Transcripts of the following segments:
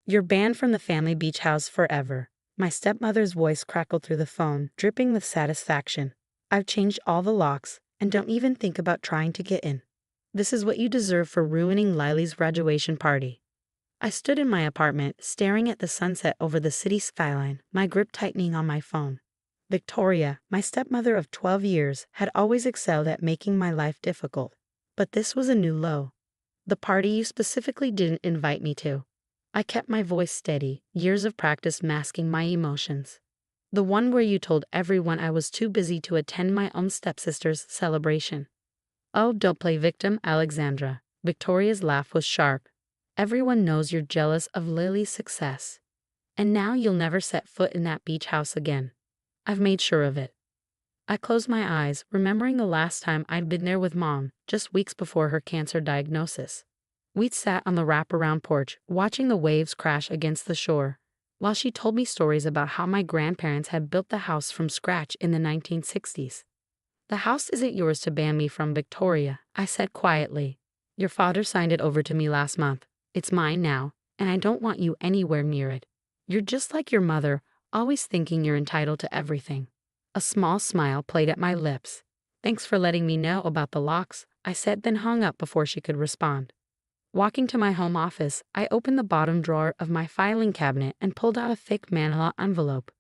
You're banned from the family beach house forever. My stepmother's voice crackled through the phone, dripping with satisfaction. I've changed all the locks, and don't even think about trying to get in. This is what you deserve for ruining Lily's graduation party. I stood in my apartment, staring at the sunset over the city skyline, my grip tightening on my phone. Victoria, my stepmother of 12 years, had always excelled at making my life difficult. But this was a new low. The party you specifically didn't invite me to. I kept my voice steady, years of practice masking my emotions. The one where you told everyone I was too busy to attend my own stepsister's celebration. Oh, don't play victim, Alexandra. Victoria's laugh was sharp. Everyone knows you're jealous of Lily's success. And now you'll never set foot in that beach house again. I've made sure of it. I closed my eyes, remembering the last time I'd been there with Mom, just weeks before her cancer diagnosis. We'd sat on the wraparound porch, watching the waves crash against the shore, while she told me stories about how my grandparents had built the house from scratch in the 1960s. The house isn't yours to ban me from, Victoria, I said quietly. Your father signed it over to me last month. It's mine now, and I don't want you anywhere near it. You're just like your mother, always thinking you're entitled to everything. A small smile played at my lips. Thanks for letting me know about the locks, I said, then hung up before she could respond. Walking to my home office, I opened the bottom drawer of my filing cabinet and pulled out a thick manila envelope.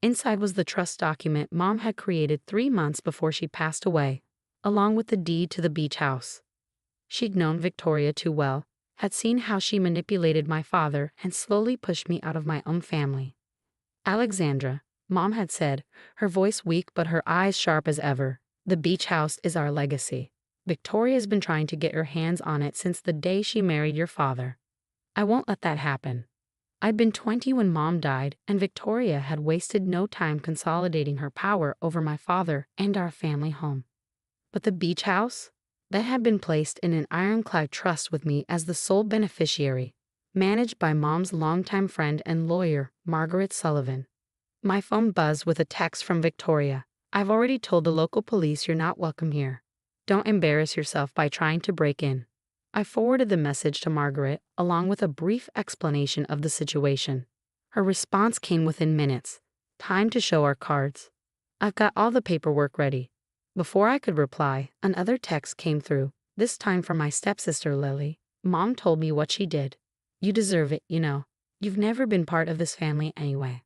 Inside was the trust document Mom had created 3 months before she passed away, along with the deed to the beach house. She'd known Victoria too well, had seen how she manipulated my father and slowly pushed me out of my own family. Alexandra, Mom had said, her voice weak but her eyes sharp as ever, the beach house is our legacy. Victoria's been trying to get her hands on it since the day she married your father. I won't let that happen. I'd been 20 when Mom died, and Victoria had wasted no time consolidating her power over my father and our family home. But the beach house? That had been placed in an ironclad trust with me as the sole beneficiary, managed by Mom's longtime friend and lawyer, Margaret Sullivan. My phone buzzed with a text from Victoria. I've already told the local police you're not welcome here. Don't embarrass yourself by trying to break in. I forwarded the message to Margaret, along with a brief explanation of the situation. Her response came within minutes. Time to show our cards. I've got all the paperwork ready. Before I could reply, another text came through, this time from my stepsister Lily. Mom told me what she did. You deserve it, you know. You've never been part of this family anyway.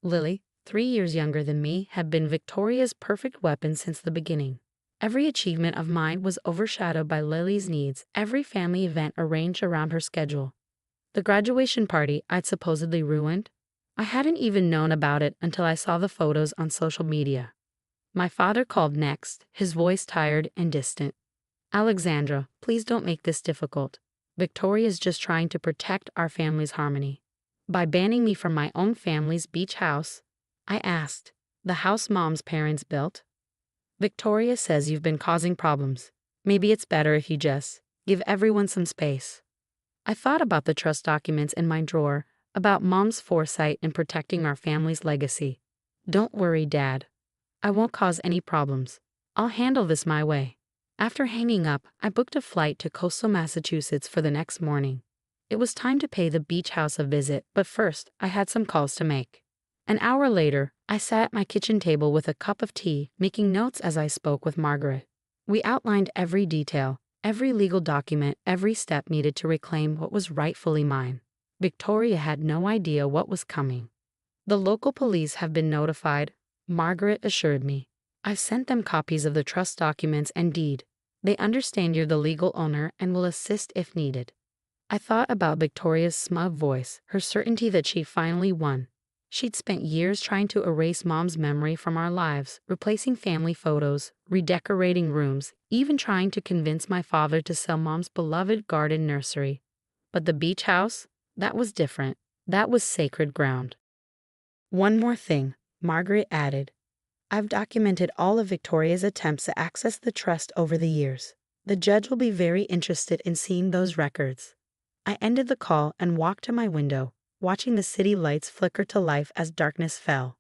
Lily, 3 years younger than me, had been Victoria's perfect weapon since the beginning. Every achievement of mine was overshadowed by Lily's needs, every family event arranged around her schedule. The graduation party I'd supposedly ruined? I hadn't even known about it until I saw the photos on social media. My father called next, his voice tired and distant. Alexandra, please don't make this difficult. Victoria's just trying to protect our family's harmony. By banning me from my own family's beach house, I asked, the house Mom's parents built? Victoria says you've been causing problems. Maybe it's better if you just give everyone some space. I thought about the trust documents in my drawer, about Mom's foresight in protecting our family's legacy. Don't worry, Dad. I won't cause any problems. I'll handle this my way. After hanging up, I booked a flight to coastal Massachusetts for the next morning. It was time to pay the beach house a visit, but first, I had some calls to make. An hour later, I sat at my kitchen table with a cup of tea, making notes as I spoke with Margaret. We outlined every detail, every legal document, every step needed to reclaim what was rightfully mine. Victoria had no idea what was coming. The local police have been notified, Margaret assured me. I've sent them copies of the trust documents and deed. They understand you're the legal owner and will assist if needed. I thought about Victoria's smug voice, her certainty that she finally won. She'd spent years trying to erase Mom's memory from our lives, replacing family photos, redecorating rooms, even trying to convince my father to sell Mom's beloved garden nursery. But the beach house? That was different. That was sacred ground. One more thing, Margaret added. I've documented all of Victoria's attempts to access the trust over the years. The judge will be very interested in seeing those records. I ended the call and walked to my window, watching the city lights flicker to life as darkness fell.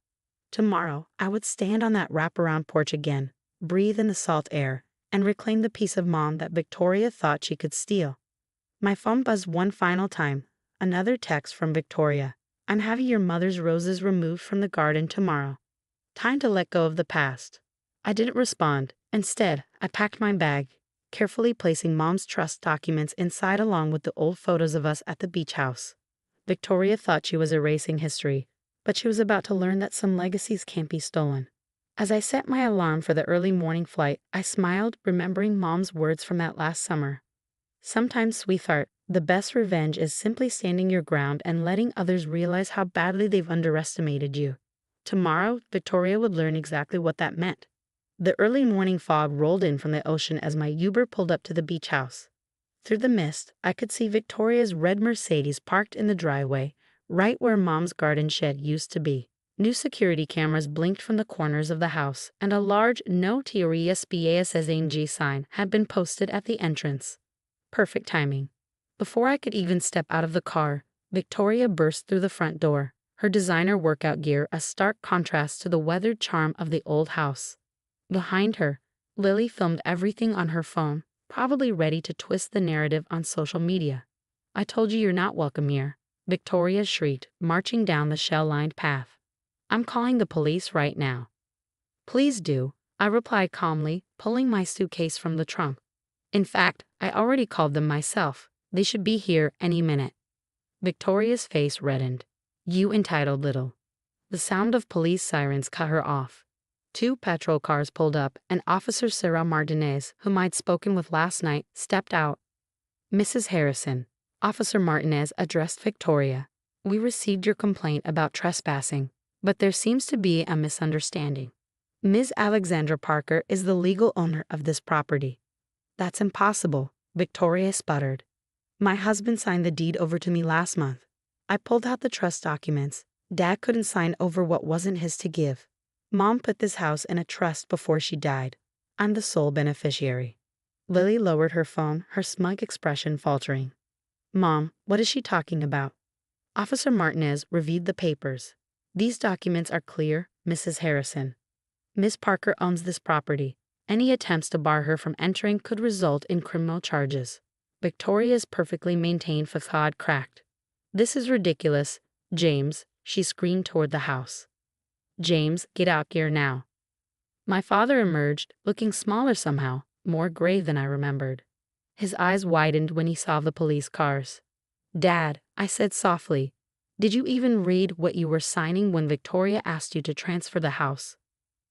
Tomorrow, I would stand on that wraparound porch again, breathe in the salt air, and reclaim the piece of Mom that Victoria thought she could steal. My phone buzzed one final time. Another text from Victoria. I'm having your mother's roses removed from the garden tomorrow. Time to let go of the past. I didn't respond. Instead, I packed my bag, carefully placing Mom's trust documents inside along with the old photos of us at the beach house. Victoria thought she was erasing history, but she was about to learn that some legacies can't be stolen. As I set my alarm for the early morning flight, I smiled, remembering Mom's words from that last summer. Sometimes, sweetheart, the best revenge is simply standing your ground and letting others realize how badly they've underestimated you. Tomorrow, Victoria would learn exactly what that meant. The early morning fog rolled in from the ocean as my Uber pulled up to the beach house. Through the mist, I could see Victoria's red Mercedes parked in the driveway, right where Mom's garden shed used to be. New security cameras blinked from the corners of the house, and a large "No Teorias Pasag" sign had been posted at the entrance. Perfect timing. Before I could even step out of the car, Victoria burst through the front door, her designer workout gear a stark contrast to the weathered charm of the old house. Behind her, Lily filmed everything on her phone, probably ready to twist the narrative on social media. I told you you're not welcome here, Victoria shrieked, marching down the shell-lined path. I'm calling the police right now. Please do, I replied calmly, pulling my suitcase from the trunk. In fact, I already called them myself. They should be here any minute. Victoria's face reddened. You entitled little. The sound of police sirens cut her off. 2 patrol cars pulled up, and Officer Sarah Martinez, whom I'd spoken with last night, stepped out. Mrs. Harrison, Officer Martinez addressed Victoria. We received your complaint about trespassing, but there seems to be a misunderstanding. Ms. Alexandra Parker is the legal owner of this property. That's impossible, Victoria sputtered. My husband signed the deed over to me last month. I pulled out the trust documents. Dad couldn't sign over what wasn't his to give. Mom put this house in a trust before she died. I'm the sole beneficiary. Lily lowered her phone, her smug expression faltering. Mom, what is she talking about? Officer Martinez reviewed the papers. These documents are clear, Mrs. Harrison. Miss Parker owns this property. Any attempts to bar her from entering could result in criminal charges. Victoria's perfectly maintained facade cracked. This is ridiculous. James, she screamed toward the house. James, get out here now. My father emerged, looking smaller somehow, more grave than I remembered. His eyes widened when he saw the police cars. Dad, I said softly, did you even read what you were signing when Victoria asked you to transfer the house?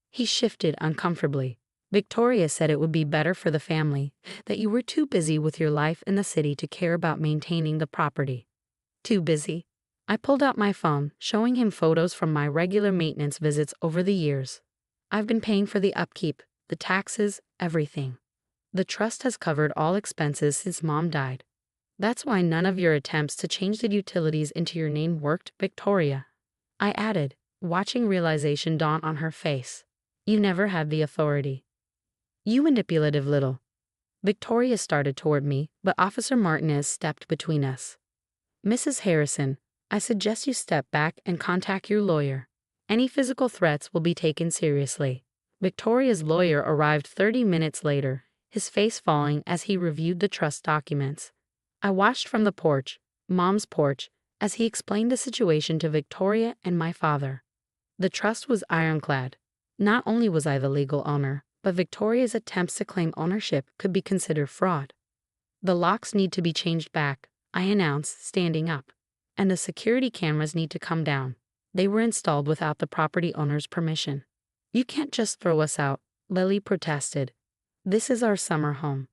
He shifted uncomfortably. Victoria said it would be better for the family, that you were too busy with your life in the city to care about maintaining the property. Too busy? I pulled out my phone, showing him photos from my regular maintenance visits over the years. I've been paying for the upkeep, the taxes, everything. The trust has covered all expenses since Mom died. That's why none of your attempts to change the utilities into your name worked, Victoria. I added, watching realization dawn on her face. You never had the authority. You manipulative little. Victoria started toward me, but Officer Martinez stepped between us. Mrs. Harrison, I suggest you step back and contact your lawyer. Any physical threats will be taken seriously. Victoria's lawyer arrived 30 minutes later, his face falling as he reviewed the trust documents. I watched from the porch, Mom's porch, as he explained the situation to Victoria and my father. The trust was ironclad. Not only was I the legal owner, but Victoria's attempts to claim ownership could be considered fraud. The locks need to be changed back, I announced, standing up. And the security cameras need to come down. They were installed without the property owner's permission. You can't just throw us out, Lily protested. This is our summer home.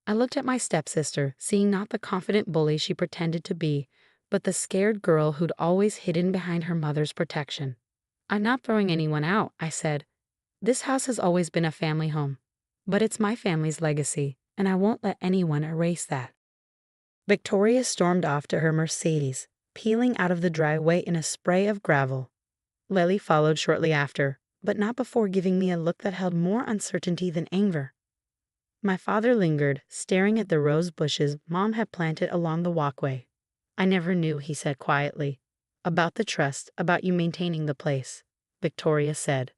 I looked at my stepsister, seeing not the confident bully she pretended to be, but the scared girl who'd always hidden behind her mother's protection. I'm not throwing anyone out, I said. This house has always been a family home. But it's my family's legacy, and I won't let anyone erase that. Victoria stormed off to her Mercedes, peeling out of the driveway in a spray of gravel. Lily followed shortly after, but not before giving me a look that held more uncertainty than anger. My father lingered, staring at the rose bushes Mom had planted along the walkway. I never knew, he said quietly. About the trust, about you maintaining the place, Victoria said.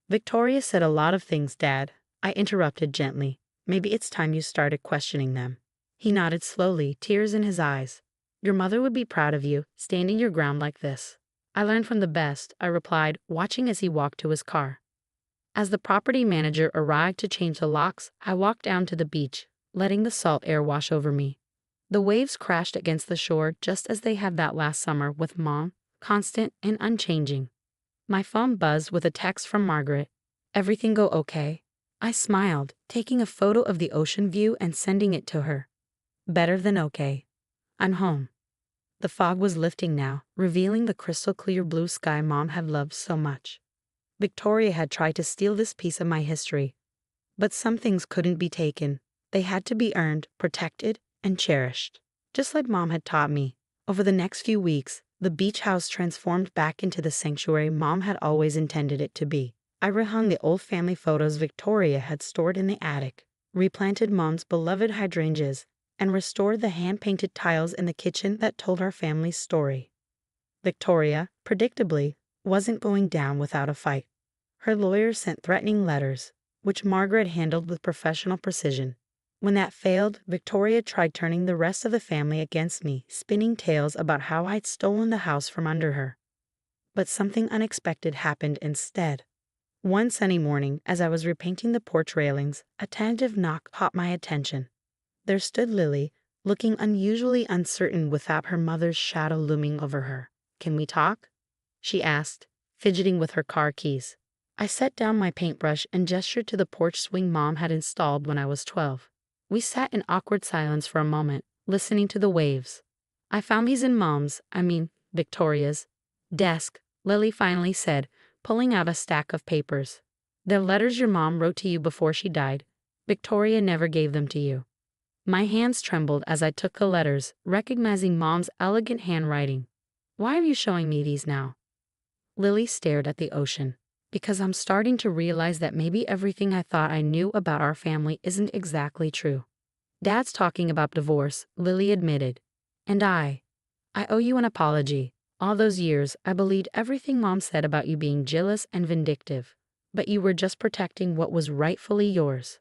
Victoria said a lot of things, Dad. I interrupted gently. Maybe it's time you started questioning them. He nodded slowly, tears in his eyes. Your mother would be proud of you, standing your ground like this. I learned from the best, I replied, watching as he walked to his car. As the property manager arrived to change the locks, I walked down to the beach, letting the salt air wash over me. The waves crashed against the shore just as they had that last summer with Mom, constant and unchanging. My phone buzzed with a text from Margaret. Everything go okay? I smiled, taking a photo of the ocean view and sending it to her. Better than okay. I'm home. The fog was lifting now, revealing the crystal clear blue sky Mom had loved so much. Victoria had tried to steal this piece of my history. But some things couldn't be taken. They had to be earned, protected, and cherished. Just like Mom had taught me. Over the next few weeks, the beach house transformed back into the sanctuary Mom had always intended it to be. I rehung the old family photos Victoria had stored in the attic, replanted Mom's beloved hydrangeas, and restored the hand-painted tiles in the kitchen that told our family's story. Victoria, predictably, wasn't going down without a fight. Her lawyer sent threatening letters, which Margaret handled with professional precision. When that failed, Victoria tried turning the rest of the family against me, spinning tales about how I'd stolen the house from under her. But something unexpected happened instead. One sunny morning, as I was repainting the porch railings, a tentative knock caught my attention. There stood Lily, looking unusually uncertain without her mother's shadow looming over her. "Can we talk?" she asked, fidgeting with her car keys. I set down my paintbrush and gestured to the porch swing Mom had installed when I was 12. We sat in awkward silence for a moment, listening to the waves. "I found these in Victoria's desk," Lily finally said, pulling out a stack of papers. "They're letters your mom wrote to you before she died. Victoria never gave them to you." My hands trembled as I took the letters, recognizing Mom's elegant handwriting. "Why are you showing me these now?" Lily stared at the ocean. "Because I'm starting to realize that maybe everything I thought I knew about our family isn't exactly true. Dad's talking about divorce," Lily admitted. "And I owe you an apology. All those years, I believed everything Mom said about you being jealous and vindictive. But you were just protecting what was rightfully yours."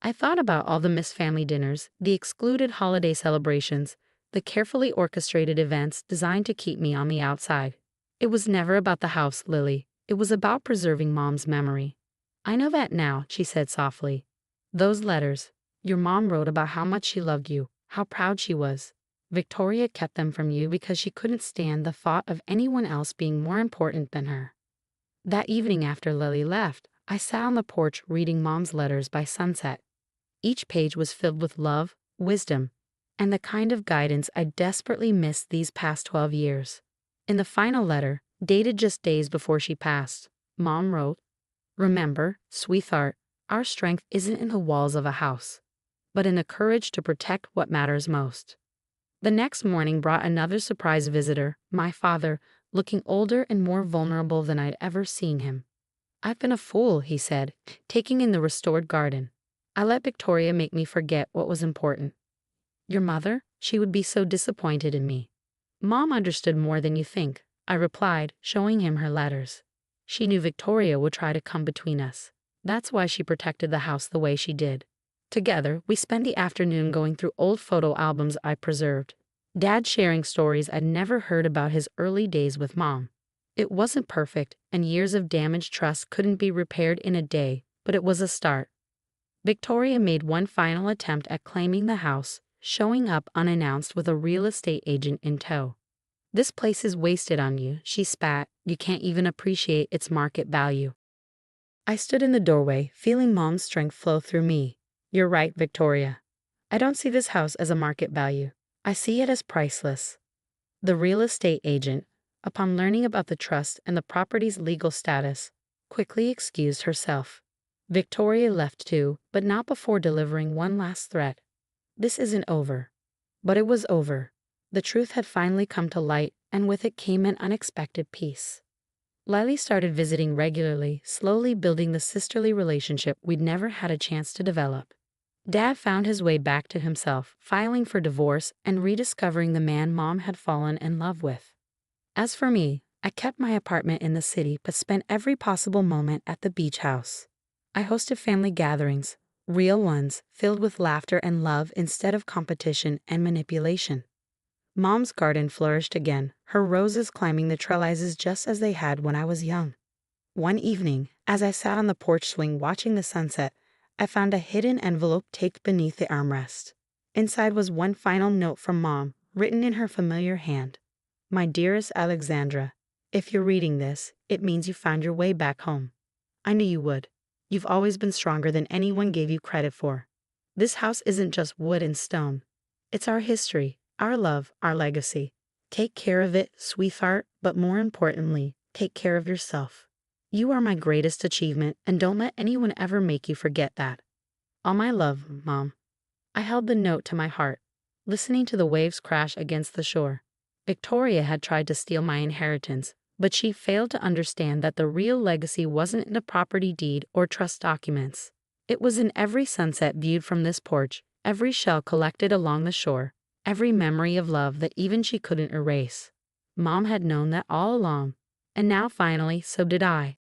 I thought about all the missed family dinners, the excluded holiday celebrations, the carefully orchestrated events designed to keep me on the outside. It was never about the house, Lily. It was about preserving Mom's memory. "I know that now," she said softly. "Those letters, your mom wrote about how much she loved you, how proud she was. Victoria kept them from you because she couldn't stand the thought of anyone else being more important than her." That evening after Lily left, I sat on the porch reading Mom's letters by sunset. Each page was filled with love, wisdom, and the kind of guidance I desperately missed these past 12 years. In the final letter, dated just days before she passed, Mom wrote, "Remember, sweetheart, our strength isn't in the walls of a house, but in the courage to protect what matters most." The next morning brought another surprise visitor, my father, looking older and more vulnerable than I'd ever seen him. "I've been a fool," he said, taking in the restored garden. "I let Victoria make me forget what was important." "Your mother? She would be so disappointed in me." "Mom understood more than you think," I replied, showing him her letters. "She knew Victoria would try to come between us. That's why she protected the house the way she did." Together, we spent the afternoon going through old photo albums I preserved. Dad sharing stories I'd never heard about his early days with Mom. It wasn't perfect, and years of damaged trust couldn't be repaired in a day, but it was a start. Victoria made one final attempt at claiming the house, showing up unannounced with a real estate agent in tow. "This place is wasted on you," she spat. "You can't even appreciate its market value." I stood in the doorway, feeling Mom's strength flow through me. "You're right, Victoria. I don't see this house as a market value. I see it as priceless." The real estate agent, upon learning about the trust and the property's legal status, quickly excused herself. Victoria left too, but not before delivering one last threat. "This isn't over." But it was over. The truth had finally come to light, and with it came an unexpected peace. Lily started visiting regularly, slowly building the sisterly relationship we'd never had a chance to develop. Dad found his way back to himself, filing for divorce and rediscovering the man Mom had fallen in love with. As for me, I kept my apartment in the city but spent every possible moment at the beach house. I hosted family gatherings, real ones, filled with laughter and love instead of competition and manipulation. Mom's garden flourished again, her roses climbing the trellises just as they had when I was young. One evening, as I sat on the porch swing watching the sunset, I found a hidden envelope taped beneath the armrest. Inside was one final note from Mom, written in her familiar hand. My dearest Alexandra, if you're reading this, it means you found your way back home. I knew you would. You've always been stronger than anyone gave you credit for. This house isn't just wood and stone. It's our history, our love, our legacy. Take care of it, sweetheart, but more importantly, take care of yourself. You are my greatest achievement, and don't let anyone ever make you forget that. All my love, Mom. I held the note to my heart, listening to the waves crash against the shore. Victoria had tried to steal my inheritance, but she failed to understand that the real legacy wasn't in a property deed or trust documents. It was in every sunset viewed from this porch, every shell collected along the shore, every memory of love that even she couldn't erase. Mom had known that all along, and now finally so did I.